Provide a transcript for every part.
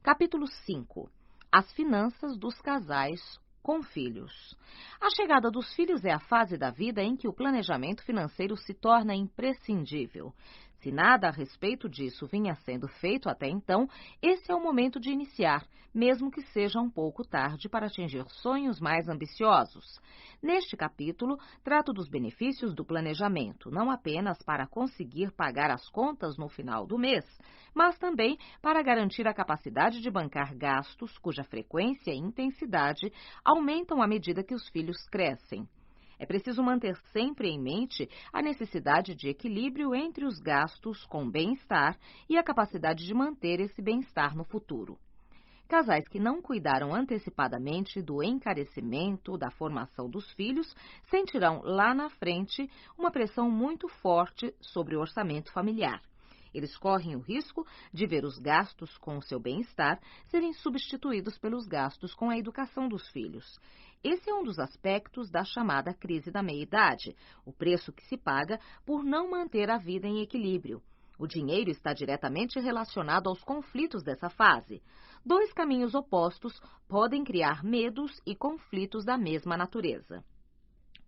Capítulo 5. As finanças dos casais com filhos. A chegada dos filhos é a fase da vida em que o planejamento financeiro se torna imprescindível. Se nada a respeito disso vinha sendo feito até então, esse é o momento de iniciar, mesmo que seja um pouco tarde para atingir sonhos mais ambiciosos. Neste capítulo, trato dos benefícios do planejamento, não apenas para conseguir pagar as contas no final do mês, mas também para garantir a capacidade de bancar gastos cuja frequência e intensidade aumentam à medida que os filhos crescem. É preciso manter sempre em mente a necessidade de equilíbrio entre os gastos com bem-estar e a capacidade de manter esse bem-estar no futuro. Casais que não cuidaram antecipadamente do encarecimento da formação dos filhos sentirão lá na frente uma pressão muito forte sobre o orçamento familiar. Eles correm o risco de ver os gastos com o seu bem-estar serem substituídos pelos gastos com a educação dos filhos. Esse é um dos aspectos da chamada crise da meia-idade, o preço que se paga por não manter a vida em equilíbrio. O dinheiro está diretamente relacionado aos conflitos dessa fase. Dois caminhos opostos podem criar medos e conflitos da mesma natureza.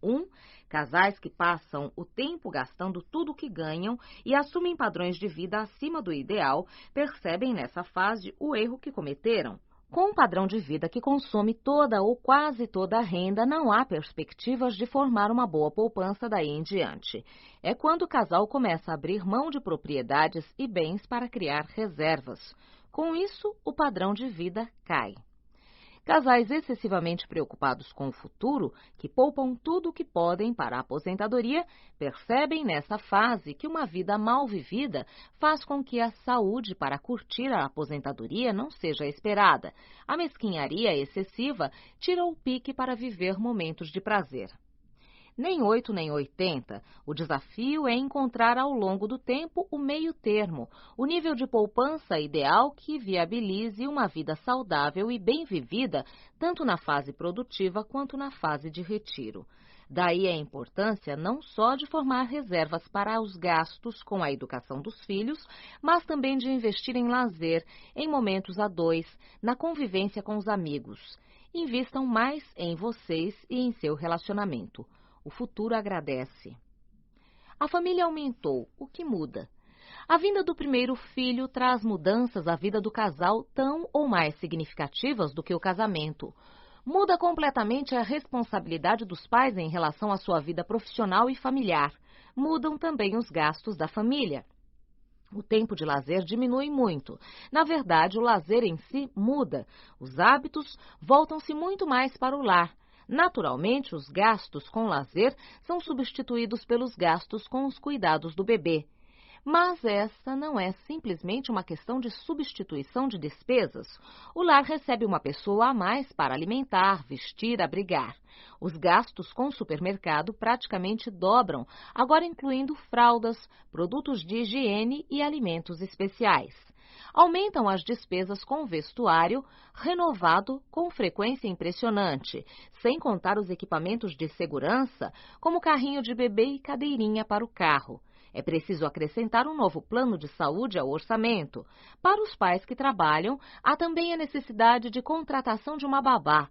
1. Casais que passam o tempo gastando tudo o que ganham e assumem padrões de vida acima do ideal, percebem nessa fase o erro que cometeram. Com um padrão de vida que consome toda ou quase toda a renda, não há perspectivas de formar uma boa poupança daí em diante. É quando o casal começa a abrir mão de propriedades e bens para criar reservas. Com isso, o padrão de vida cai. Casais excessivamente preocupados com o futuro, que poupam tudo o que podem para a aposentadoria, percebem nessa fase que uma vida mal vivida faz com que a saúde para curtir a aposentadoria não seja esperada. A mesquinharia excessiva tira o pique para viver momentos de prazer. Nem 8 nem 80. O desafio é encontrar ao longo do tempo o meio termo, o nível de poupança ideal que viabilize uma vida saudável e bem vivida, tanto na fase produtiva quanto na fase de retiro. Daí a importância não só de formar reservas para os gastos com a educação dos filhos, mas também de investir em lazer, em momentos a dois, na convivência com os amigos. Invistam mais em vocês e em seu relacionamento. O futuro agradece. A família aumentou, o que muda? A vinda do primeiro filho traz mudanças à vida do casal tão ou mais significativas do que o casamento. Muda completamente a responsabilidade dos pais em relação à sua vida profissional e familiar. Mudam também os gastos da família. O tempo de lazer diminui muito. Na verdade, o lazer em si muda. Os hábitos voltam-se muito mais para o lar. Naturalmente, os gastos com lazer são substituídos pelos gastos com os cuidados do bebê. Mas essa não é simplesmente uma questão de substituição de despesas. O lar recebe uma pessoa a mais para alimentar, vestir, abrigar. Os gastos com o supermercado praticamente dobram, agora incluindo fraldas, produtos de higiene e alimentos especiais. Aumentam as despesas com vestuário, renovado com frequência impressionante, sem contar os equipamentos de segurança, como carrinho de bebê e cadeirinha para o carro. É preciso acrescentar um novo plano de saúde ao orçamento. Para os pais que trabalham, há também a necessidade de contratação de uma babá.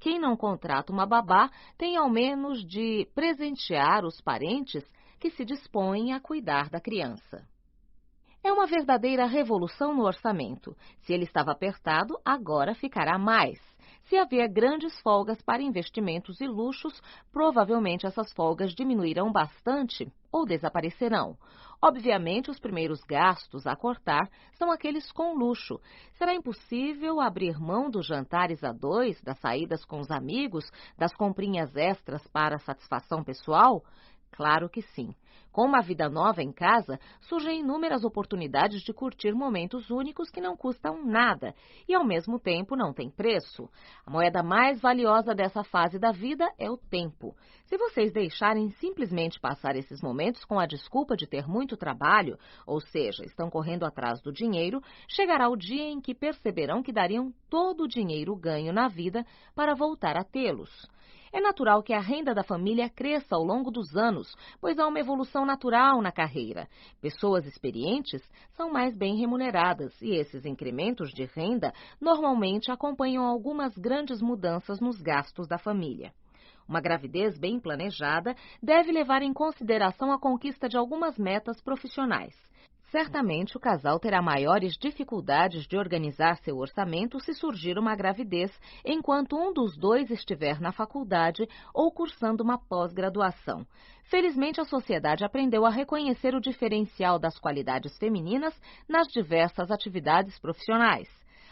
Quem não contrata uma babá tem ao menos de presentear os parentes que se dispõem a cuidar da criança. É uma verdadeira revolução no orçamento. Se ele estava apertado, agora ficará mais. Se havia grandes folgas para investimentos e luxos, provavelmente essas folgas diminuirão bastante ou desaparecerão. Obviamente, os primeiros gastos a cortar são aqueles com luxo. Será impossível abrir mão dos jantares a dois, das saídas com os amigos, das comprinhas extras para satisfação pessoal? Claro que sim. Com uma vida nova em casa, surgem inúmeras oportunidades de curtir momentos únicos que não custam nada e, ao mesmo tempo, não têm preço. A moeda mais valiosa dessa fase da vida é o tempo. Se vocês deixarem simplesmente passar esses momentos com a desculpa de ter muito trabalho, ou seja, estão correndo atrás do dinheiro, chegará o dia em que perceberão que dariam todo o dinheiro ganho na vida para voltar a tê-los. É natural que a renda da família cresça ao longo dos anos, pois há uma evolução evolução natural na carreira. Pessoas experientes são mais bem remuneradas e esses incrementos de renda normalmente acompanham algumas grandes mudanças nos gastos da família. Uma gravidez bem planejada deve levar em consideração a conquista de algumas metas profissionais. Certamente o casal terá maiores dificuldades de organizar seu orçamento se surgir uma gravidez enquanto um dos dois estiver na faculdade ou cursando uma pós-graduação. Felizmente, a sociedade aprendeu a reconhecer o diferencial das qualidades femininas nas diversas atividades profissionais.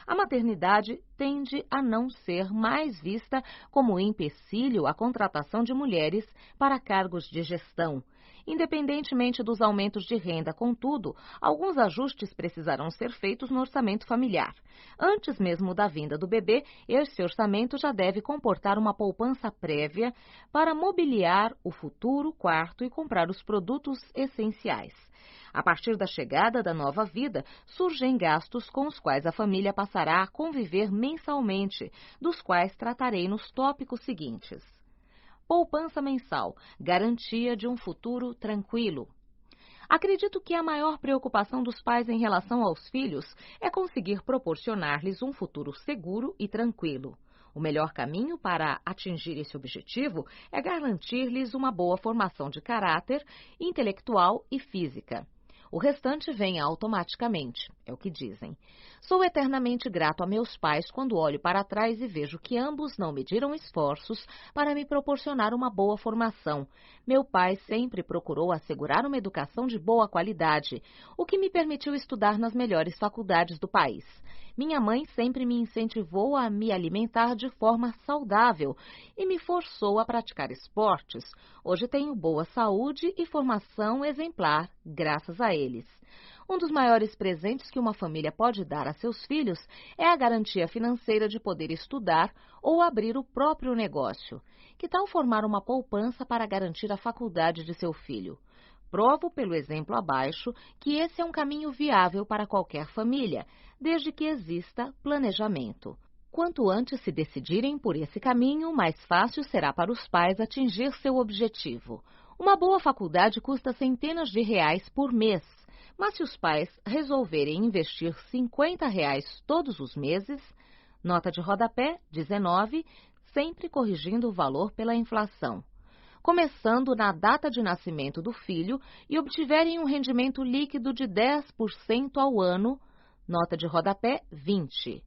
A maternidade tende a não ser mais vista como empecilho à contratação de mulheres para cargos de gestão. Independentemente dos aumentos de renda, contudo, alguns ajustes precisarão ser feitos no orçamento familiar. Antes mesmo da vinda do bebê, esse orçamento já deve comportar uma poupança prévia para mobiliar o futuro quarto e comprar os produtos essenciais. A partir da chegada da nova vida, surgem gastos com os quais a família passará a conviver mensalmente, dos quais tratarei nos tópicos seguintes. Poupança mensal, garantia de um futuro tranquilo. Acredito que a maior preocupação dos pais em relação aos filhos é conseguir proporcionar-lhes um futuro seguro e tranquilo. O melhor caminho para atingir esse objetivo é garantir-lhes uma boa formação de caráter, intelectual e física. O restante vem automaticamente, é o que dizem. Sou eternamente grato a meus pais quando olho para trás e vejo que ambos não mediram esforços para me proporcionar uma boa formação. Meu pai sempre procurou assegurar uma educação de boa qualidade, o que me permitiu estudar nas melhores faculdades do país. Minha mãe sempre me incentivou a me alimentar de forma saudável e me forçou a praticar esportes. Hoje tenho boa saúde e formação exemplar, graças a eles. Um dos maiores presentes que uma família pode dar a seus filhos é a garantia financeira de poder estudar ou abrir o próprio negócio. Que tal formar uma poupança para garantir a faculdade de seu filho? Provo pelo exemplo abaixo que esse é um caminho viável para qualquer família, desde que exista planejamento. Quanto antes se decidirem por esse caminho, mais fácil será para os pais atingir seu objetivo. Uma boa faculdade custa centenas de reais por mês, mas se os pais resolverem investir R$ 50 todos os meses, nota de rodapé 19, sempre corrigindo o valor pela inflação, começando na data de nascimento do filho e obtiverem um rendimento líquido de 10% ao ano, nota de rodapé 20.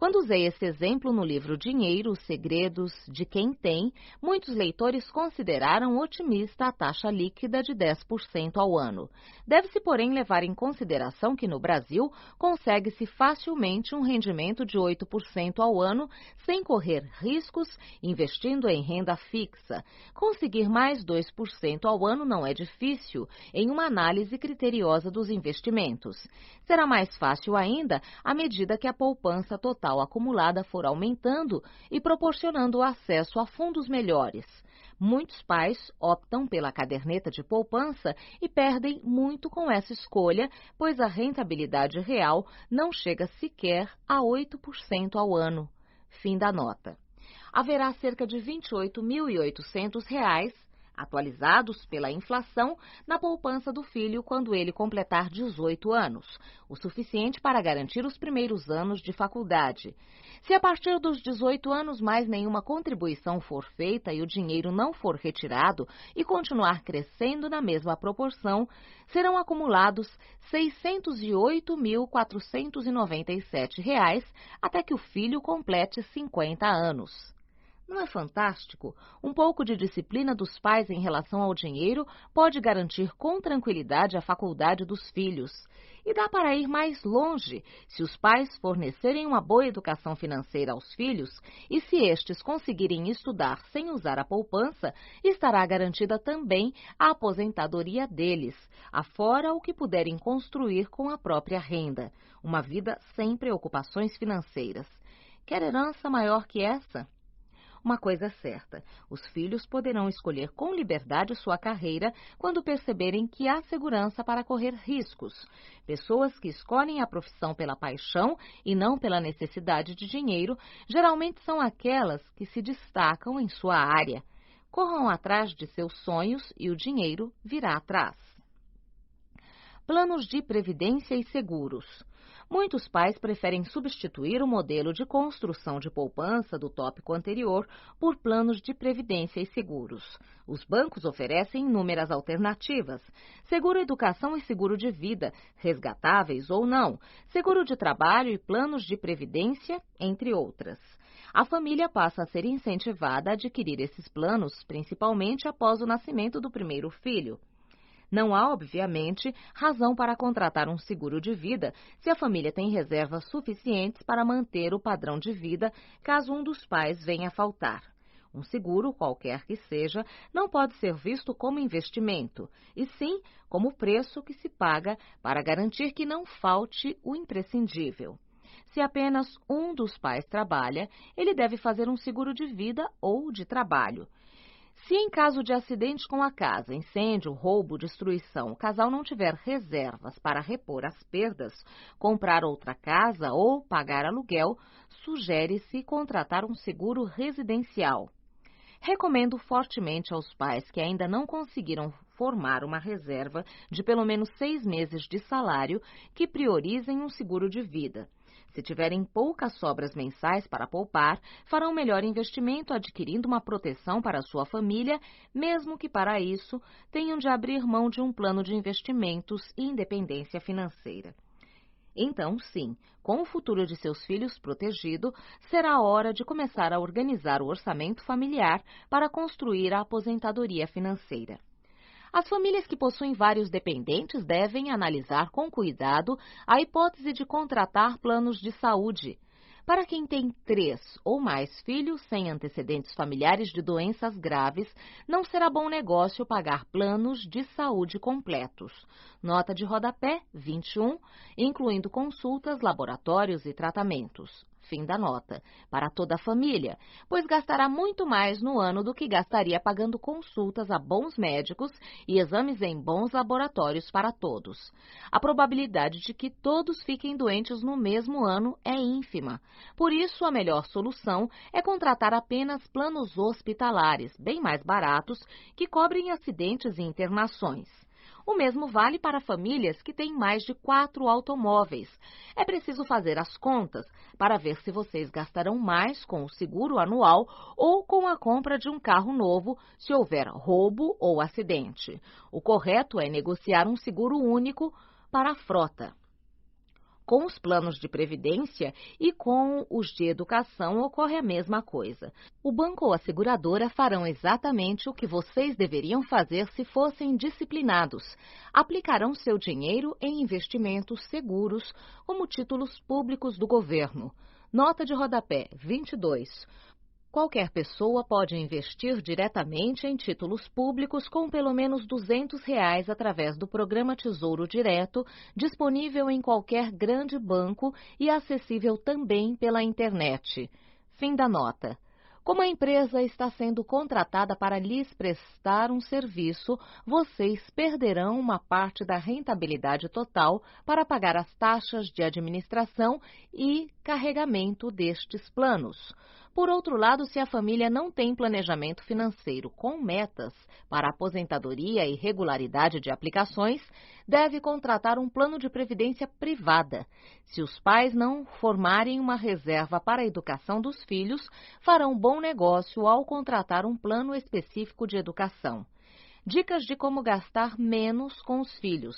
Quando usei esse exemplo no livro Dinheiro, os Segredos de Quem Tem, muitos leitores consideraram otimista a taxa líquida de 10% ao ano. Deve-se, porém, levar em consideração que no Brasil consegue-se facilmente um rendimento de 8% ao ano sem correr riscos investindo em renda fixa. Conseguir mais 2% ao ano não é difícil em uma análise criteriosa dos investimentos. Será mais fácil ainda à medida que a poupança total acumulada for aumentando e proporcionando acesso a fundos melhores. Muitos pais optam pela caderneta de poupança e perdem muito com essa escolha, pois a rentabilidade real não chega sequer a 8% ao ano. Fim da nota. Haverá cerca de R$ 28.800, atualizados pela inflação, na poupança do filho quando ele completar 18 anos, o suficiente para garantir os primeiros anos de faculdade. Se a partir dos 18 anos mais nenhuma contribuição for feita e o dinheiro não for retirado e continuar crescendo na mesma proporção, serão acumulados R$ 608.497 até que o filho complete 50 anos. Não é fantástico? Um pouco de disciplina dos pais em relação ao dinheiro pode garantir com tranquilidade a faculdade dos filhos. E dá para ir mais longe se os pais fornecerem uma boa educação financeira aos filhos e se estes conseguirem estudar sem usar a poupança, estará garantida também a aposentadoria deles, afora o que puderem construir com a própria renda. Uma vida sem preocupações financeiras. Quer herança maior que essa? Uma coisa é certa, os filhos poderão escolher com liberdade sua carreira quando perceberem que há segurança para correr riscos. Pessoas que escolhem a profissão pela paixão e não pela necessidade de dinheiro, geralmente são aquelas que se destacam em sua área. Corram atrás de seus sonhos e o dinheiro virá atrás. Planos de previdência e seguros. Muitos pais preferem substituir o modelo de construção de poupança do tópico anterior por planos de previdência e seguros. Os bancos oferecem inúmeras alternativas: seguro-educação e seguro de vida, resgatáveis ou não, seguro de trabalho e planos de previdência, entre outras. A família passa a ser incentivada a adquirir esses planos, principalmente após o nascimento do primeiro filho. Não há, obviamente, razão para contratar um seguro de vida se a família tem reservas suficientes para manter o padrão de vida caso um dos pais venha a faltar. Um seguro, qualquer que seja, não pode ser visto como investimento, e sim como o preço que se paga para garantir que não falte o imprescindível. Se apenas um dos pais trabalha, ele deve fazer um seguro de vida ou de trabalho. Se em caso de acidente com a casa, incêndio, roubo, destruição, o casal não tiver reservas para repor as perdas, comprar outra casa ou pagar aluguel, sugere-se contratar um seguro residencial. Recomendo fortemente aos pais que ainda não conseguiram formar uma reserva de pelo menos 6 meses de salário que priorizem um seguro de vida. Se tiverem poucas sobras mensais para poupar, farão melhor investimento adquirindo uma proteção para sua família, mesmo que para isso tenham de abrir mão de um plano de investimentos e independência financeira. Então, sim, com o futuro de seus filhos protegido, será hora de começar a organizar o orçamento familiar para construir a aposentadoria financeira. As famílias que possuem vários dependentes devem analisar com cuidado a hipótese de contratar planos de saúde. Para quem tem 3 ou mais filhos sem antecedentes familiares de doenças graves, não será bom negócio pagar planos de saúde completos. Nota de rodapé 21, incluindo consultas, laboratórios e tratamentos. Fim da nota. Para toda a família, pois gastará muito mais no ano do que gastaria pagando consultas a bons médicos e exames em bons laboratórios para todos. A probabilidade de que todos fiquem doentes no mesmo ano é ínfima. Por isso, a melhor solução é contratar apenas planos hospitalares, bem mais baratos, que cobrem acidentes e internações. O mesmo vale para famílias que têm mais de 4 automóveis. É preciso fazer as contas para ver se vocês gastarão mais com o seguro anual ou com a compra de um carro novo se houver roubo ou acidente. O correto é negociar um seguro único para a frota. Com os planos de previdência e com os de educação ocorre a mesma coisa. O banco ou a seguradora farão exatamente o que vocês deveriam fazer se fossem disciplinados. Aplicarão seu dinheiro em investimentos seguros, como títulos públicos do governo. Nota de rodapé 22. Qualquer pessoa pode investir diretamente em títulos públicos com pelo menos R$ 200 através do programa Tesouro Direto, disponível em qualquer grande banco e acessível também pela internet. Fim da nota. Como a empresa está sendo contratada para lhes prestar um serviço, vocês perderão uma parte da rentabilidade total para pagar as taxas de administração e carregamento destes planos. Por outro lado, se a família não tem planejamento financeiro com metas para aposentadoria e regularidade de aplicações, deve contratar um plano de previdência privada. Se os pais não formarem uma reserva para a educação dos filhos, farão bom negócio ao contratar um plano específico de educação. Dicas de como gastar menos com os filhos.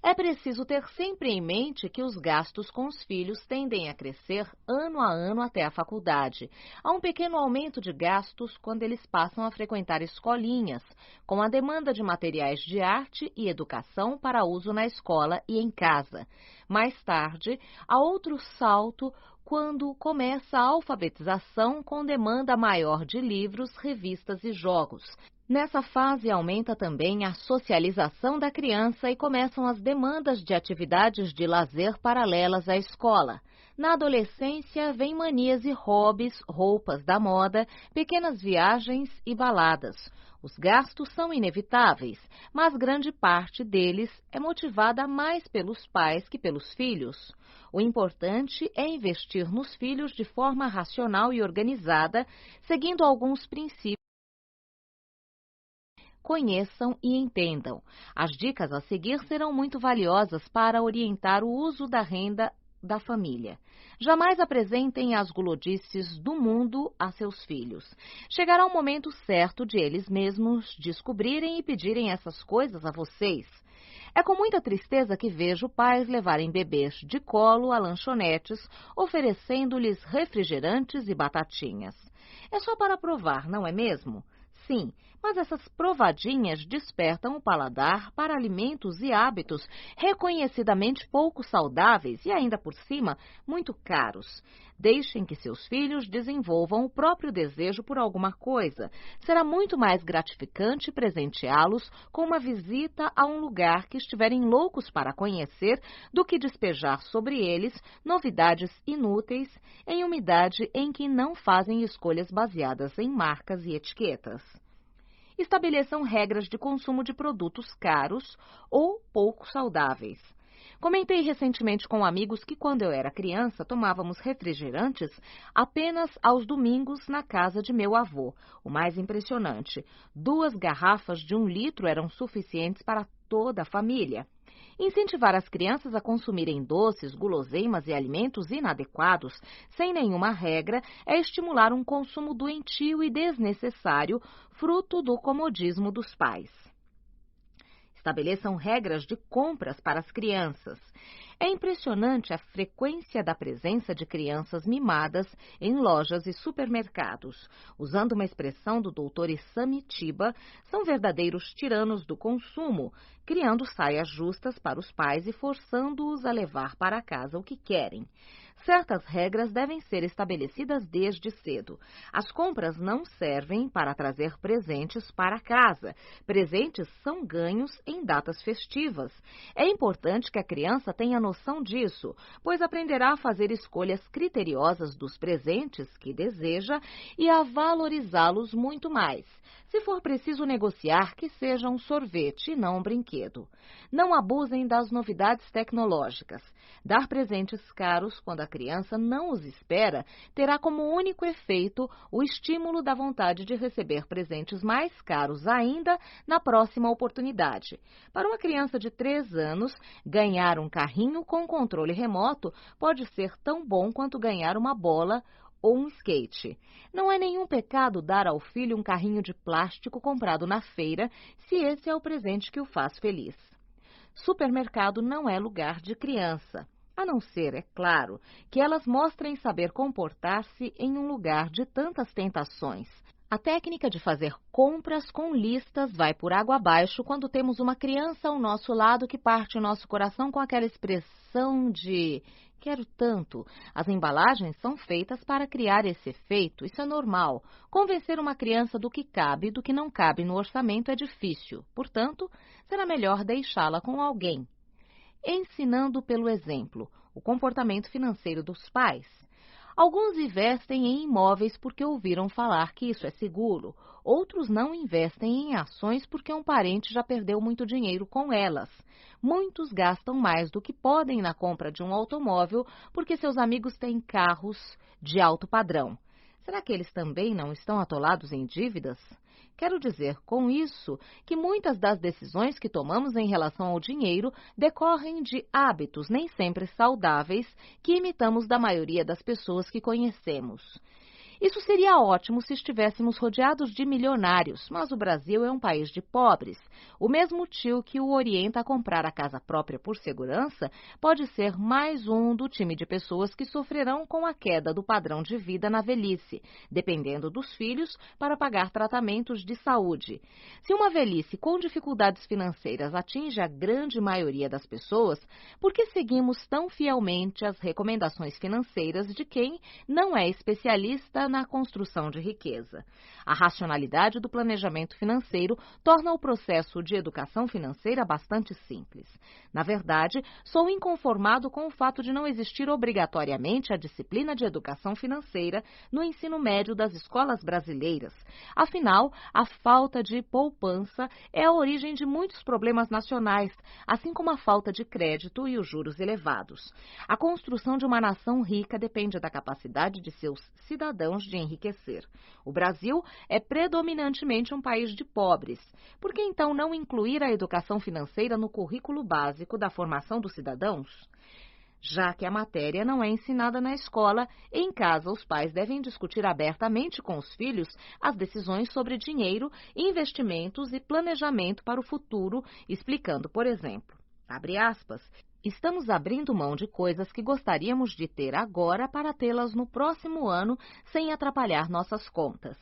É preciso ter sempre em mente que os gastos com os filhos tendem a crescer ano a ano até a faculdade. Há um pequeno aumento de gastos quando eles passam a frequentar escolinhas, com a demanda de materiais de arte e educação para uso na escola e em casa. Mais tarde, há outro salto quando começa a alfabetização com demanda maior de livros, revistas e jogos. Nessa fase, aumenta também a socialização da criança e começam as demandas de atividades de lazer paralelas à escola. Na adolescência, vêm manias e hobbies, roupas da moda, pequenas viagens e baladas. Os gastos são inevitáveis, mas grande parte deles é motivada mais pelos pais que pelos filhos. O importante é investir nos filhos de forma racional e organizada, seguindo alguns princípios conheçam e entendam. As dicas a seguir serão muito valiosas para orientar o uso da renda da família. Jamais apresentem as gulodices do mundo a seus filhos. Chegará o momento certo de eles mesmos descobrirem e pedirem essas coisas a vocês. É com muita tristeza que vejo pais levarem bebês de colo a lanchonetes, oferecendo-lhes refrigerantes e batatinhas. É só para provar, não é mesmo? Sim, mas essas provadinhas despertam o paladar para alimentos e hábitos reconhecidamente pouco saudáveis e ainda por cima muito caros. Deixem que seus filhos desenvolvam o próprio desejo por alguma coisa. Será muito mais gratificante presenteá-los com uma visita a um lugar que estiverem loucos para conhecer do que despejar sobre eles novidades inúteis em uma idade em que não fazem escolhas baseadas em marcas e etiquetas. Estabeleçam regras de consumo de produtos caros ou pouco saudáveis. Comentei recentemente com amigos que quando eu era criança tomávamos refrigerantes apenas aos domingos na casa de meu avô. O mais impressionante, 2 garrafas de 1 litro eram suficientes para toda a família. Incentivar as crianças a consumirem doces, guloseimas e alimentos inadequados, sem nenhuma regra, é estimular um consumo doentio e desnecessário, fruto do comodismo dos pais. Estabeleçam regras de compras para as crianças. É impressionante a frequência da presença de crianças mimadas em lojas e supermercados. Usando uma expressão do Dr. Isami Tiba, são verdadeiros tiranos do consumo, criando saias justas para os pais e forçando-os a levar para casa o que querem. Certas regras devem ser estabelecidas desde cedo. As compras não servem para trazer presentes para casa. Presentes são ganhos em datas festivas. É importante que a criança tenha noção disso, pois aprenderá a fazer escolhas criteriosas dos presentes que deseja e a valorizá-los muito mais. Se for preciso negociar, que seja um sorvete e não um brinquedo. Não abusem das novidades tecnológicas. Dar presentes caros quando a criança não os espera terá como único efeito o estímulo da vontade de receber presentes mais caros ainda na próxima oportunidade. Para uma criança de 3 anos, ganhar um carrinho com controle remoto pode ser tão bom quanto ganhar uma bola ou um skate. Não é nenhum pecado dar ao filho um carrinho de plástico comprado na feira, se esse é o presente que o faz feliz. Supermercado não é lugar de criança, a não ser, é claro, que elas mostrem saber comportar-se em um lugar de tantas tentações. A técnica de fazer compras com listas vai por água abaixo quando temos uma criança ao nosso lado que parte o nosso coração com aquela expressão de quero tanto. As embalagens são feitas para criar esse efeito, isso é normal. Convencer uma criança do que cabe e do que não cabe no orçamento é difícil, portanto, será melhor deixá-la com alguém. Ensinando pelo exemplo, o comportamento financeiro dos pais. Alguns investem em imóveis porque ouviram falar que isso é seguro. Outros não investem em ações porque um parente já perdeu muito dinheiro com elas. Muitos gastam mais do que podem na compra de um automóvel porque seus amigos têm carros de alto padrão. Será que eles também não estão atolados em dívidas? Quero dizer com isso que muitas das decisões que tomamos em relação ao dinheiro decorrem de hábitos nem sempre saudáveis que imitamos da maioria das pessoas que conhecemos. Isso seria ótimo se estivéssemos rodeados de milionários, mas o Brasil é um país de pobres. O mesmo tio que o orienta a comprar a casa própria por segurança pode ser mais um do time de pessoas que sofrerão com a queda do padrão de vida na velhice, dependendo dos filhos para pagar tratamentos de saúde. Se uma velhice com dificuldades financeiras atinge a grande maioria das pessoas, por que seguimos tão fielmente as recomendações financeiras de quem não é especialista na construção de riqueza? A racionalidade do planejamento financeiro torna o processo de educação financeira bastante simples. Na verdade, sou inconformado com o fato de não existir obrigatoriamente a disciplina de educação financeira no ensino médio das escolas brasileiras. Afinal, a falta de poupança é a origem de muitos problemas nacionais, assim como a falta de crédito e os juros elevados. A construção de uma nação rica depende da capacidade de seus cidadãos longe de enriquecer. O Brasil é predominantemente um país de pobres. Por que então não incluir a educação financeira no currículo básico da formação dos cidadãos? Já que a matéria não é ensinada na escola, em casa os pais devem discutir abertamente com os filhos as decisões sobre dinheiro, investimentos e planejamento para o futuro, explicando, por exemplo, abre aspas, estamos abrindo mão de coisas que gostaríamos de ter agora para tê-las no próximo ano sem atrapalhar nossas contas.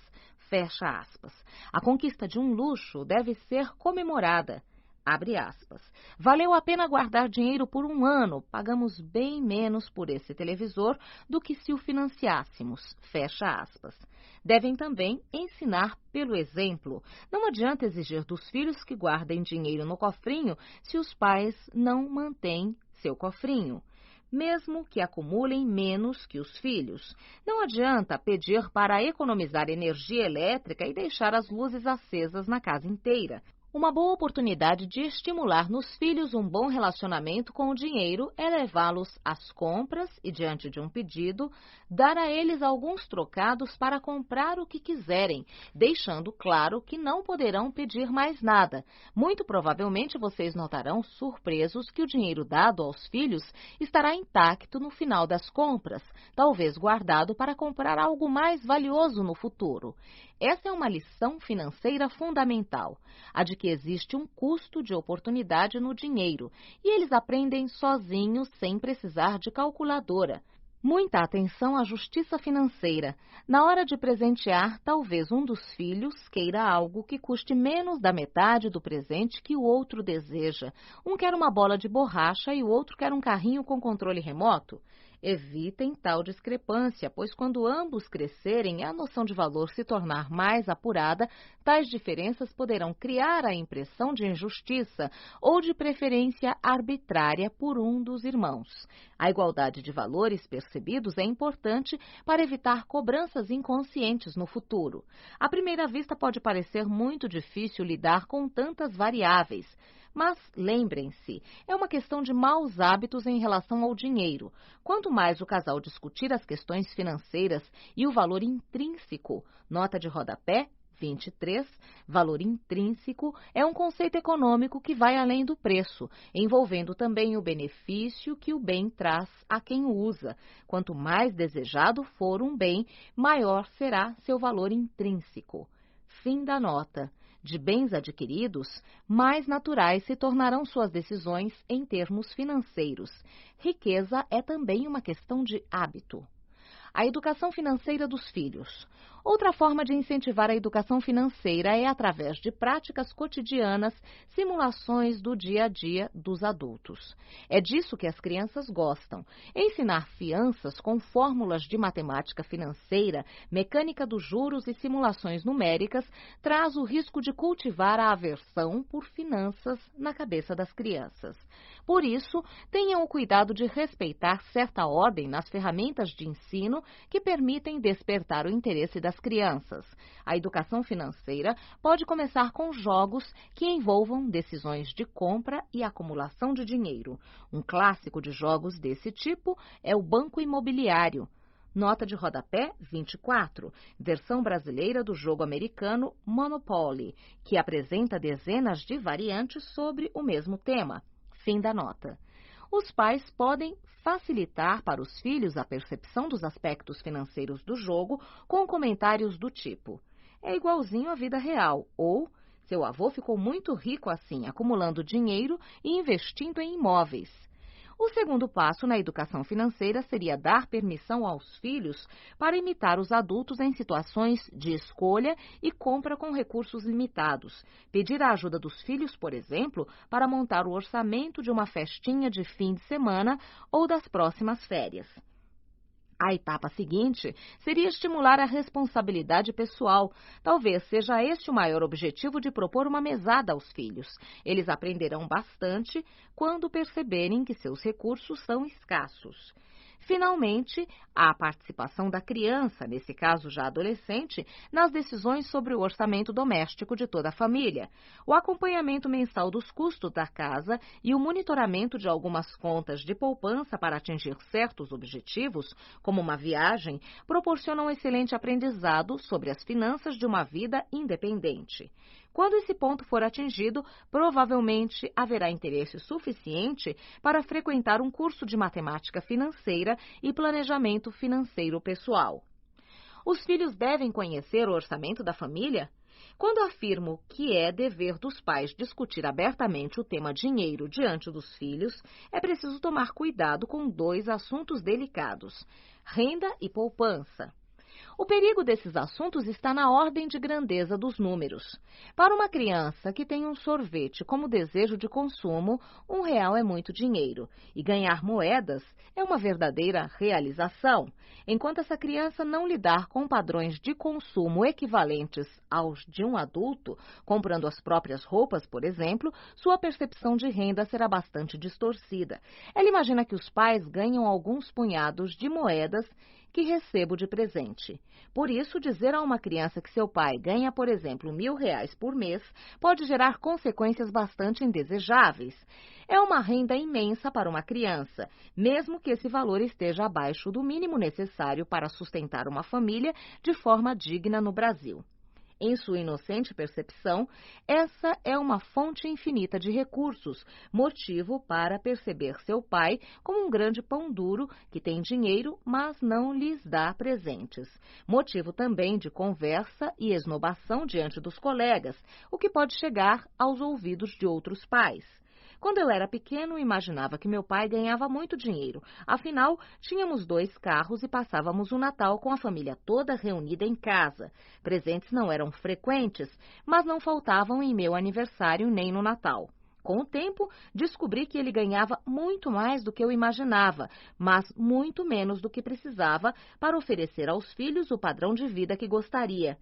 Fecha aspas. A conquista de um luxo deve ser comemorada. Abre aspas. Valeu a pena guardar dinheiro por um ano, pagamos bem menos por esse televisor do que se o financiássemos. Fecha aspas. Devem também ensinar pelo exemplo. Não adianta exigir dos filhos que guardem dinheiro no cofrinho se os pais não mantêm seu cofrinho, mesmo que acumulem menos que os filhos. Não adianta pedir para economizar energia elétrica e deixar as luzes acesas na casa inteira. Uma boa oportunidade de estimular nos filhos um bom relacionamento com o dinheiro é levá-los às compras e, diante de um pedido, dar a eles alguns trocados para comprar o que quiserem, deixando claro que não poderão pedir mais nada. Muito provavelmente vocês notarão surpresos que o dinheiro dado aos filhos estará intacto no final das compras, talvez guardado para comprar algo mais valioso no futuro. Essa é uma lição financeira fundamental, a de que existe um custo de oportunidade no dinheiro, e eles aprendem sozinhos sem precisar de calculadora. Muita atenção à justiça financeira. Na hora de presentear, talvez um dos filhos queira algo que custe menos da metade do presente que o outro deseja. Um quer uma bola de borracha e o outro quer um carrinho com controle remoto. Evitem tal discrepância, pois quando ambos crescerem e a noção de valor se tornar mais apurada, tais diferenças poderão criar a impressão de injustiça ou de preferência arbitrária por um dos irmãos. A igualdade de valores percebidos é importante para evitar cobranças inconscientes no futuro. À primeira vista pode parecer muito difícil lidar com tantas variáveis. Mas, lembrem-se, é uma questão de maus hábitos em relação ao dinheiro. Quanto mais o casal discutir as questões financeiras e o valor intrínseco, nota de rodapé 23, valor intrínseco é um conceito econômico que vai além do preço, envolvendo também o benefício que o bem traz a quem o usa. Quanto mais desejado for um bem, maior será seu valor intrínseco. Fim da nota. De bens adquiridos, mais naturais se tornarão suas decisões em termos financeiros. Riqueza é também uma questão de hábito. A educação financeira dos filhos. Outra forma de incentivar a educação financeira é através de práticas cotidianas, simulações do dia a dia dos adultos. É disso que as crianças gostam. Ensinar fianças com fórmulas de matemática financeira, mecânica dos juros e simulações numéricas traz o risco de cultivar a aversão por finanças na cabeça das crianças. Por isso, tenham o cuidado de respeitar certa ordem nas ferramentas de ensino que permitem despertar o interesse das crianças. A educação financeira pode começar com jogos que envolvam decisões de compra e acumulação de dinheiro. Um clássico de jogos desse tipo é o Banco Imobiliário. Nota de rodapé 24, versão brasileira do jogo americano Monopoly, que apresenta dezenas de variantes sobre o mesmo tema. Fim da nota. Os pais podem facilitar para os filhos a percepção dos aspectos financeiros do jogo com comentários do tipo: é igualzinho à vida real, ou seu avô ficou muito rico assim, acumulando dinheiro e investindo em imóveis. O segundo passo na educação financeira seria dar permissão aos filhos para imitar os adultos em situações de escolha e compra com recursos limitados. Pedir a ajuda dos filhos, por exemplo, para montar o orçamento de uma festinha de fim de semana ou das próximas férias. A etapa seguinte seria estimular a responsabilidade pessoal. Talvez seja este o maior objetivo de propor uma mesada aos filhos. Eles aprenderão bastante quando perceberem que seus recursos são escassos. Finalmente, a participação da criança, nesse caso já adolescente, nas decisões sobre o orçamento doméstico de toda a família, o acompanhamento mensal dos custos da casa e o monitoramento de algumas contas de poupança para atingir certos objetivos, como uma viagem, proporcionam um excelente aprendizado sobre as finanças de uma vida independente. Quando esse ponto for atingido, provavelmente haverá interesse suficiente para frequentar um curso de matemática financeira e planejamento financeiro pessoal. Os filhos devem conhecer o orçamento da família? Quando afirmo que é dever dos pais discutir abertamente o tema dinheiro diante dos filhos, é preciso tomar cuidado com dois assuntos delicados: renda e poupança. O perigo desses assuntos está na ordem de grandeza dos números. Para uma criança que tem um sorvete como desejo de consumo, R$ 1 é muito dinheiro, e ganhar moedas é uma verdadeira realização. Enquanto essa criança não lidar com padrões de consumo equivalentes aos de um adulto, comprando as próprias roupas, por exemplo, sua percepção de renda será bastante distorcida. Ela imagina que os pais ganham alguns punhados de moedas que recebo de presente. Por isso, dizer a uma criança que seu pai ganha, por exemplo, R$ 1.000 por mês pode gerar consequências bastante indesejáveis. É uma renda imensa para uma criança, mesmo que esse valor esteja abaixo do mínimo necessário para sustentar uma família de forma digna no Brasil. Em sua inocente percepção, essa é uma fonte infinita de recursos, motivo para perceber seu pai como um grande pão duro que tem dinheiro, mas não lhes dá presentes. Motivo também de conversa e esnobação diante dos colegas, o que pode chegar aos ouvidos de outros pais. Quando eu era pequeno, imaginava que meu pai ganhava muito dinheiro. Afinal, tínhamos 2 carros e passávamos o Natal com a família toda reunida em casa. Presentes não eram frequentes, mas não faltavam em meu aniversário nem no Natal. Com o tempo, descobri que ele ganhava muito mais do que eu imaginava, mas muito menos do que precisava para oferecer aos filhos o padrão de vida que gostaria.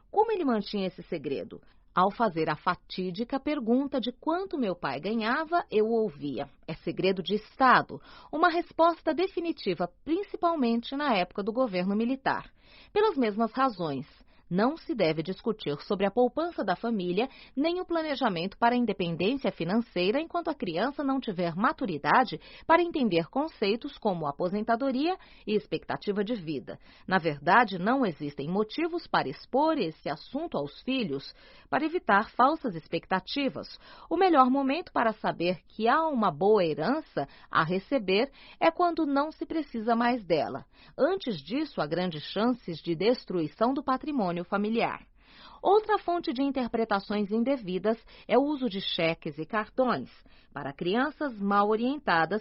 Como ele mantinha esse segredo? Ao fazer a fatídica pergunta de quanto meu pai ganhava, eu ouvia: é segredo de Estado, uma resposta definitiva, principalmente na época do governo militar. Pelas mesmas razões, não se deve discutir sobre a poupança da família nem o planejamento para a independência financeira enquanto a criança não tiver maturidade para entender conceitos como aposentadoria e expectativa de vida. Na verdade, não existem motivos para expor esse assunto aos filhos para evitar falsas expectativas. O melhor momento para saber que há uma boa herança a receber é quando não se precisa mais dela. Antes disso, há grandes chances de destruição do patrimônio familiar. Outra fonte de interpretações indevidas é o uso de cheques e cartões. Para crianças mal orientadas,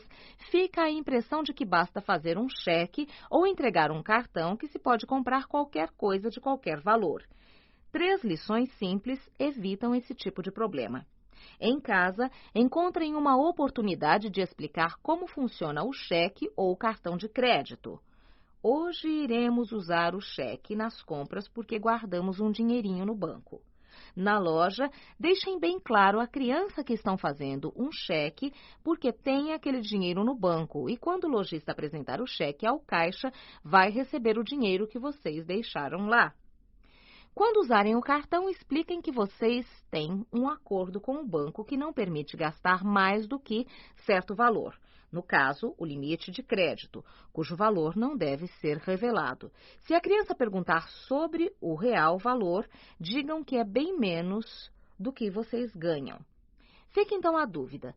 fica a impressão de que basta fazer um cheque ou entregar um cartão que se pode comprar qualquer coisa de qualquer valor. 3 lições simples evitam esse tipo de problema. Em casa, encontrem uma oportunidade de explicar como funciona o cheque ou o cartão de crédito. Hoje iremos usar o cheque nas compras porque guardamos um dinheirinho no banco. Na loja, deixem bem claro à criança que estão fazendo um cheque porque tem aquele dinheiro no banco e quando o lojista apresentar o cheque ao caixa, vai receber o dinheiro que vocês deixaram lá. Quando usarem o cartão, expliquem que vocês têm um acordo com o banco que não permite gastar mais do que certo valor. No caso, o limite de crédito, cujo valor não deve ser revelado. Se a criança perguntar sobre o real valor, digam que é bem menos do que vocês ganham. Fica então a dúvida.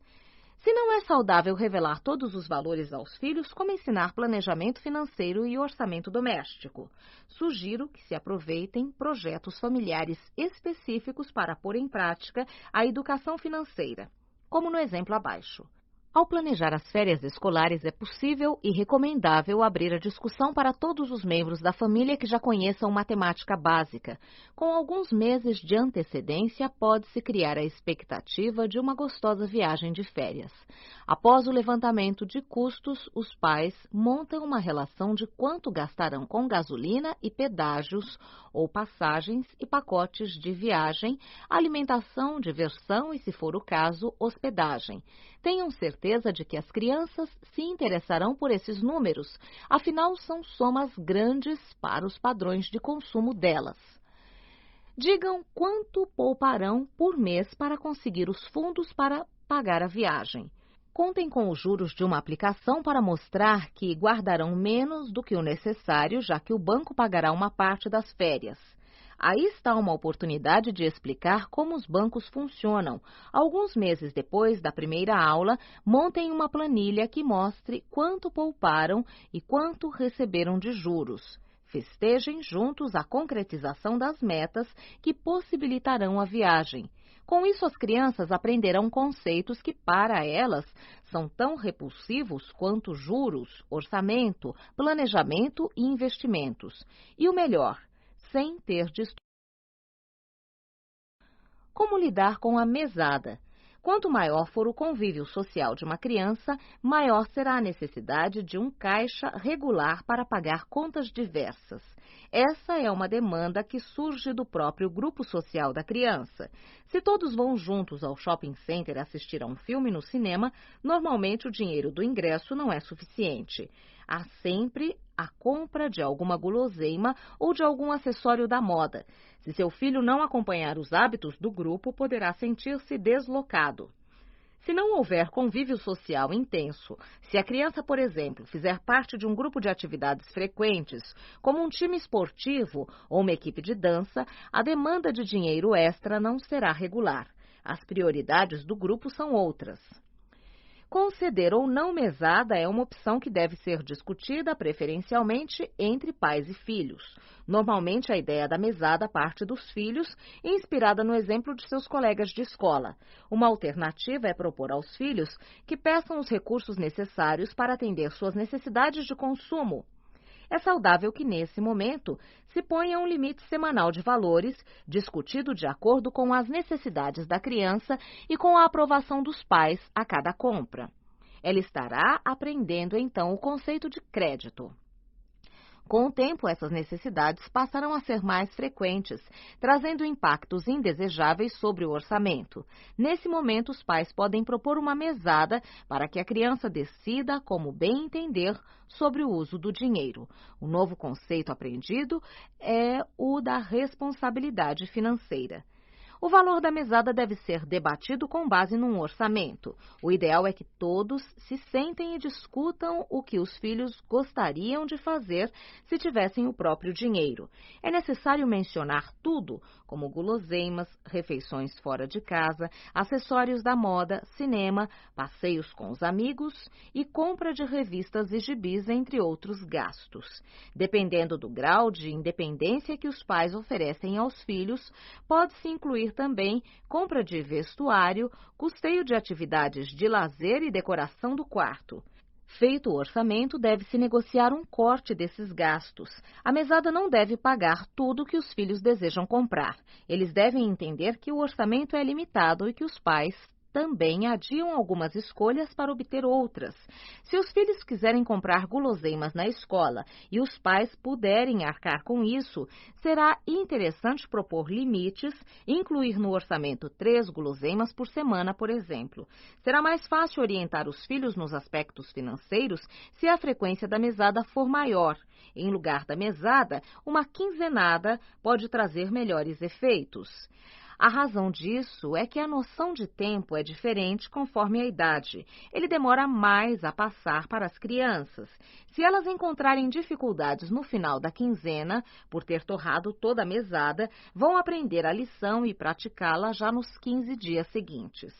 Se não é saudável revelar todos os valores aos filhos, como ensinar planejamento financeiro e orçamento doméstico? Sugiro que se aproveitem projetos familiares específicos para pôr em prática a educação financeira, como no exemplo abaixo. Ao planejar as férias escolares, é possível e recomendável abrir a discussão para todos os membros da família que já conheçam matemática básica. Com alguns meses de antecedência, pode-se criar a expectativa de uma gostosa viagem de férias. Após o levantamento de custos, os pais montam uma relação de quanto gastarão com gasolina e pedágios, ou passagens e pacotes de viagem, alimentação, diversão e, se for o caso, hospedagem. Tenham certeza de que as crianças se interessarão por esses números, afinal são somas grandes para os padrões de consumo delas. Digam quanto pouparão por mês para conseguir os fundos para pagar a viagem. Contem com os juros de uma aplicação para mostrar que guardarão menos do que o necessário, já que o banco pagará uma parte das férias. Aí está uma oportunidade de explicar como os bancos funcionam. Alguns meses depois da primeira aula, montem uma planilha que mostre quanto pouparam e quanto receberam de juros. Festejem juntos a concretização das metas que possibilitarão a viagem. Com isso, as crianças aprenderão conceitos que, para elas, são tão repulsivos quanto juros, orçamento, planejamento e investimentos. E o melhor, sem ter de estudar. Como lidar com a mesada? Quanto maior for o convívio social de uma criança, maior será a necessidade de um caixa regular para pagar contas diversas. Essa é uma demanda que surge do próprio grupo social da criança. Se todos vão juntos ao shopping center assistir a um filme no cinema, normalmente o dinheiro do ingresso não é suficiente. Há sempre a compra de alguma guloseima ou de algum acessório da moda. Se seu filho não acompanhar os hábitos do grupo, poderá sentir-se deslocado. Se não houver convívio social intenso, se a criança, por exemplo, fizer parte de um grupo de atividades frequentes, como um time esportivo ou uma equipe de dança, a demanda de dinheiro extra não será regular. As prioridades do grupo são outras. Conceder ou não mesada é uma opção que deve ser discutida preferencialmente entre pais e filhos. Normalmente, a ideia da mesada parte dos filhos, inspirada no exemplo de seus colegas de escola. Uma alternativa é propor aos filhos que peçam os recursos necessários para atender suas necessidades de consumo. É saudável que, nesse momento, se ponha um limite semanal de valores, discutido de acordo com as necessidades da criança e com a aprovação dos pais a cada compra. Ela estará aprendendo, então, o conceito de crédito. Com o tempo, essas necessidades passarão a ser mais frequentes, trazendo impactos indesejáveis sobre o orçamento. Nesse momento, os pais podem propor uma mesada para que a criança decida como bem entender sobre o uso do dinheiro. O novo conceito aprendido é o da responsabilidade financeira. O valor da mesada deve ser debatido com base num orçamento. O ideal é que todos se sentem e discutam o que os filhos gostariam de fazer se tivessem o próprio dinheiro. É necessário mencionar tudo, como guloseimas, refeições fora de casa, acessórios da moda, cinema, passeios com os amigos e compra de revistas e gibis, entre outros gastos. Dependendo do grau de independência que os pais oferecem aos filhos, pode-se incluir também compra de vestuário, custeio de atividades de lazer e decoração do quarto. Feito o orçamento, deve-se negociar um corte desses gastos. A mesada não deve pagar tudo que os filhos desejam comprar. Eles devem entender que o orçamento é limitado e que os pais também adiam algumas escolhas para obter outras. Se os filhos quiserem comprar guloseimas na escola e os pais puderem arcar com isso, será interessante propor limites, incluir no orçamento 3 guloseimas por semana, por exemplo. Será mais fácil orientar os filhos nos aspectos financeiros se a frequência da mesada for maior. Em lugar da mesada, uma quinzenada pode trazer melhores efeitos. A razão disso é que a noção de tempo é diferente conforme a idade. Ele demora mais a passar para as crianças. Se elas encontrarem dificuldades no final da quinzena, por ter torrado toda a mesada, vão aprender a lição e praticá-la já nos 15 dias seguintes.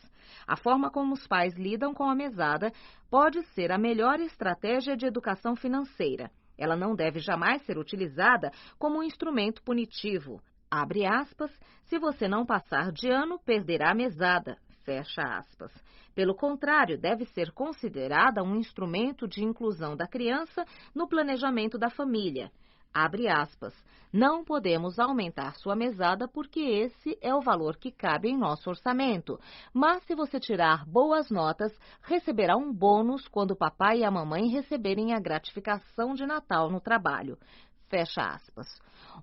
A forma como os pais lidam com a mesada pode ser a melhor estratégia de educação financeira. Ela não deve jamais ser utilizada como um instrumento punitivo. Abre aspas, se você não passar de ano, perderá a mesada, fecha aspas. Pelo contrário, deve ser considerada um instrumento de inclusão da criança no planejamento da família. Abre aspas, não podemos aumentar sua mesada porque esse é o valor que cabe em nosso orçamento. Mas se você tirar boas notas, receberá um bônus quando o papai e a mamãe receberem a gratificação de Natal no trabalho. Fecha aspas.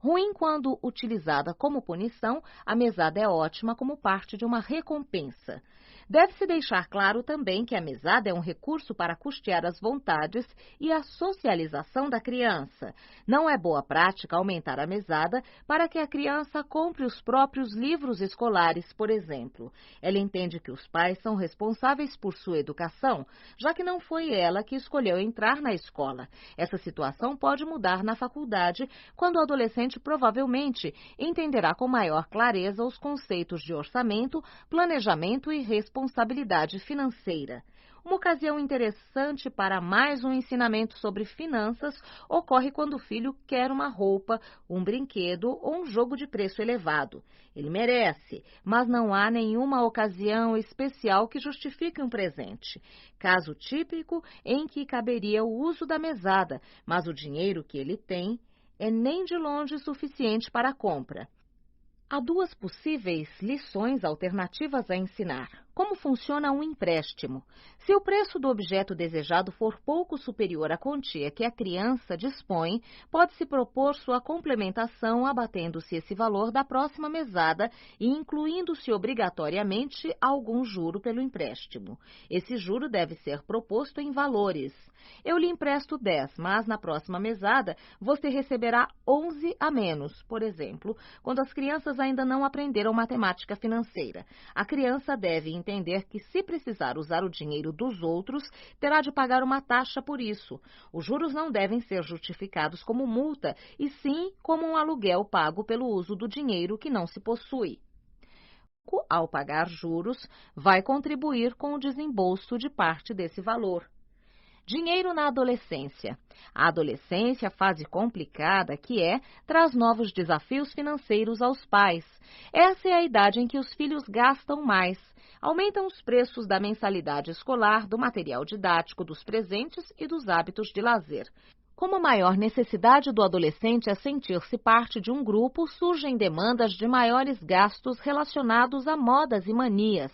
Ruim quando utilizada como punição, a mesada é ótima como parte de uma recompensa. Deve-se deixar claro também que a mesada é um recurso para custear as vontades e a socialização da criança. Não é boa prática aumentar a mesada para que a criança compre os próprios livros escolares, por exemplo. Ela entende que os pais são responsáveis por sua educação, já que não foi ela que escolheu entrar na escola. Essa situação pode mudar na faculdade, quando o adolescente provavelmente entenderá com maior clareza os conceitos de orçamento, planejamento e responsabilidade financeira. Uma ocasião interessante para mais um ensinamento sobre finanças ocorre quando o filho quer uma roupa, um brinquedo ou um jogo de preço elevado. Ele merece, mas não há nenhuma ocasião especial que justifique um presente. Caso típico em que caberia o uso da mesada, mas o dinheiro que ele tem é nem de longe suficiente para a compra. Há duas possíveis lições alternativas a ensinar. Como funciona um empréstimo? Se o preço do objeto desejado for pouco superior à quantia que a criança dispõe, pode-se propor sua complementação abatendo-se esse valor da próxima mesada e incluindo-se obrigatoriamente algum juro pelo empréstimo. Esse juro deve ser proposto em valores. Eu lhe empresto 10, mas na próxima mesada você receberá 11 a menos, por exemplo, quando as crianças ainda não aprenderam matemática financeira. A criança deve entender que, se precisar usar o dinheiro dos outros, terá de pagar uma taxa por isso. Os juros não devem ser justificados como multa, e sim como um aluguel pago pelo uso do dinheiro que não se possui. Ao pagar juros, vai contribuir com o desembolso de parte desse valor. Dinheiro na adolescência. A adolescência, fase complicada que é, traz novos desafios financeiros aos pais. Essa é a idade em que os filhos gastam mais. Aumentam os preços da mensalidade escolar, do material didático, dos presentes e dos hábitos de lazer. Como a maior necessidade do adolescente é sentir-se parte de um grupo, surgem demandas de maiores gastos relacionados a modas e manias.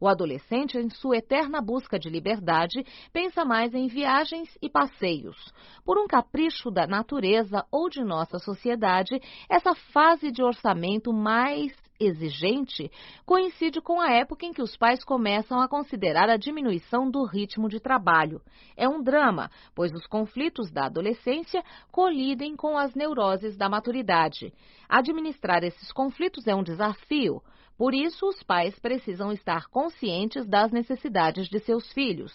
O adolescente, em sua eterna busca de liberdade, pensa mais em viagens e passeios. Por um capricho da natureza ou de nossa sociedade, essa fase de orçamento mais exigente coincide com a época em que os pais começam a considerar a diminuição do ritmo de trabalho. É um drama, pois os conflitos da adolescência colidem com as neuroses da maturidade. Administrar esses conflitos é um desafio. Por isso, os pais precisam estar conscientes das necessidades de seus filhos.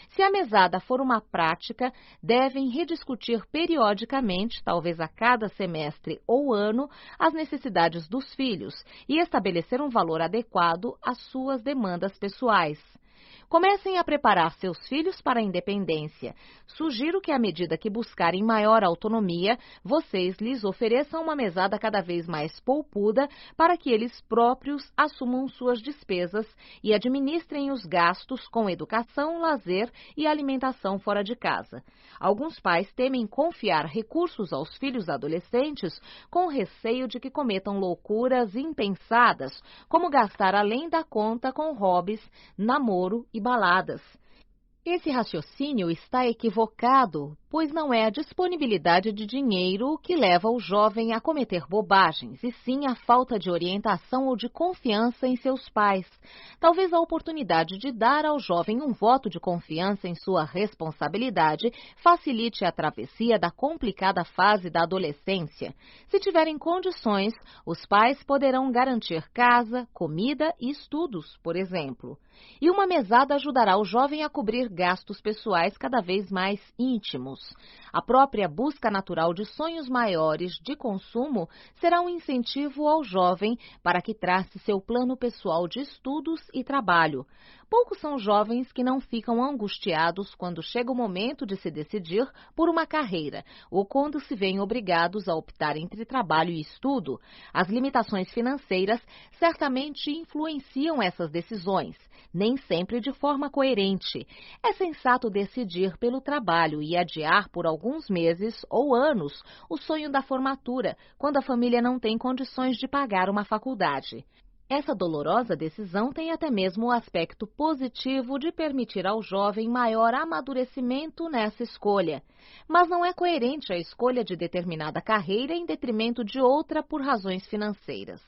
Se a mesada for uma prática, devem rediscutir periodicamente, talvez a cada semestre ou ano, as necessidades dos filhos e estabelecer um valor adequado às suas demandas pessoais. Comecem a preparar seus filhos para a independência. Sugiro que, à medida que buscarem maior autonomia, vocês lhes ofereçam uma mesada cada vez mais poupuda para que eles próprios assumam suas despesas e administrem os gastos com educação, lazer e alimentação fora de casa. Alguns pais temem confiar recursos aos filhos adolescentes com receio de que cometam loucuras impensadas, como gastar além da conta com hobbies, namoro e baladas. Esse raciocínio está equivocado, pois não é a disponibilidade de dinheiro que leva o jovem a cometer bobagens, e sim a falta de orientação ou de confiança em seus pais. Talvez a oportunidade de dar ao jovem um voto de confiança em sua responsabilidade facilite a travessia da complicada fase da adolescência. Se tiverem condições, os pais poderão garantir casa, comida e estudos, por exemplo. E uma mesada ajudará o jovem a cobrir gastos pessoais cada vez mais íntimos. A própria busca natural de sonhos maiores de consumo será um incentivo ao jovem para que trace seu plano pessoal de estudos e trabalho. Poucos são jovens que não ficam angustiados quando chega o momento de se decidir por uma carreira ou quando se veem obrigados a optar entre trabalho e estudo. As limitações financeiras certamente influenciam essas decisões, nem sempre de forma coerente. É sensato decidir pelo trabalho e adiar por alguns meses ou anos o sonho da formatura, quando a família não tem condições de pagar uma faculdade. Essa dolorosa decisão tem até mesmo o aspecto positivo de permitir ao jovem maior amadurecimento nessa escolha. Mas não é coerente a escolha de determinada carreira em detrimento de outra por razões financeiras.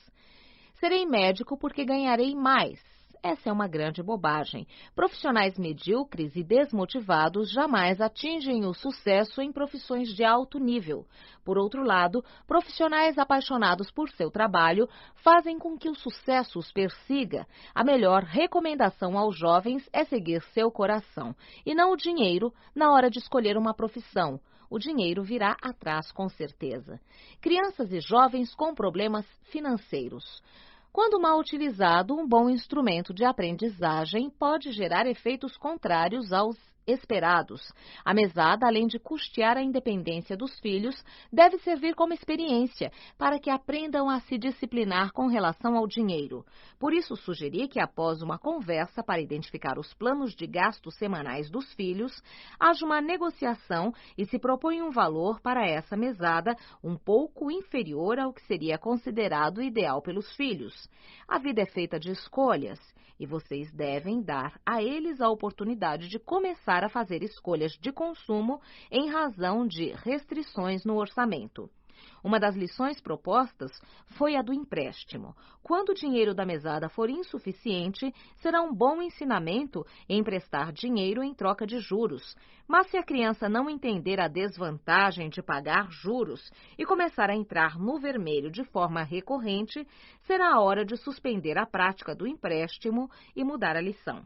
Serei médico porque ganharei mais. essa é uma grande bobagem. Profissionais medíocres e desmotivados jamais atingem o sucesso em profissões de alto nível. Por outro lado, profissionais apaixonados por seu trabalho fazem com que o sucesso os persiga. A melhor recomendação aos jovens é seguir seu coração e não o dinheiro na hora de escolher uma profissão. O dinheiro virá atrás com certeza. Crianças e jovens com problemas financeiros. Quando mal utilizado, um bom instrumento de aprendizagem pode gerar efeitos contrários aos esperados. A mesada, além de custear a independência dos filhos, deve servir como experiência para que aprendam a se disciplinar com relação ao dinheiro. Por isso, sugeri que após uma conversa para identificar os planos de gastos semanais dos filhos, haja uma negociação e se propõe um valor para essa mesada um pouco inferior ao que seria considerado ideal pelos filhos. A vida é feita de escolhas e vocês devem dar a eles a oportunidade de começar a fazer escolhas de consumo em razão de restrições no orçamento. Uma das lições propostas foi a do empréstimo. Quando o dinheiro da mesada for insuficiente, será um bom ensinamento emprestar dinheiro em troca de juros. Mas se a criança não entender a desvantagem de pagar juros e começar a entrar no vermelho de forma recorrente, será a hora de suspender a prática do empréstimo e mudar a lição.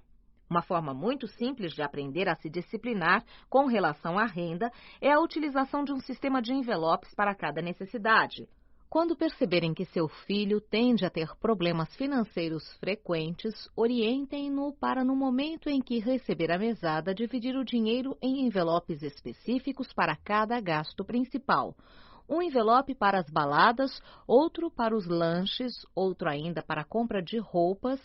Uma forma muito simples de aprender a se disciplinar com relação à renda é a utilização de um sistema de envelopes para cada necessidade. Quando perceberem que seu filho tende a ter problemas financeiros frequentes, orientem-no para, no momento em que receber a mesada, dividir o dinheiro em envelopes específicos para cada gasto principal. Um envelope para as baladas, outro para os lanches, outro ainda para a compra de roupas,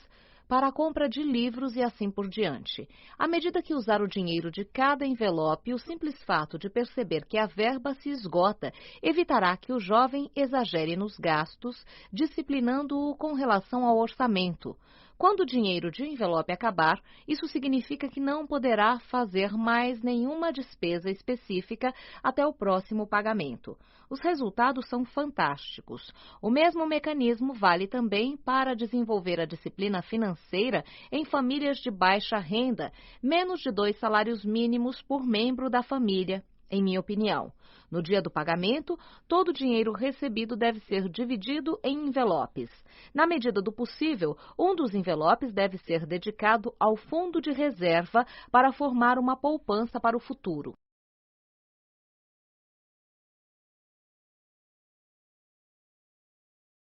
para a compra de livros e assim por diante. À medida que usar o dinheiro de cada envelope, o simples fato de perceber que a verba se esgota evitará que o jovem exagere nos gastos, disciplinando-o com relação ao orçamento. Quando o dinheiro de envelope acabar, isso significa que não poderá fazer mais nenhuma despesa específica até o próximo pagamento. Os resultados são fantásticos. O mesmo mecanismo vale também para desenvolver a disciplina financeira em famílias de baixa renda, menos de 2 salários mínimos por membro da família, em minha opinião. No dia do pagamento, todo o dinheiro recebido deve ser dividido em envelopes. Na medida do possível, um dos envelopes deve ser dedicado ao fundo de reserva para formar uma poupança para o futuro.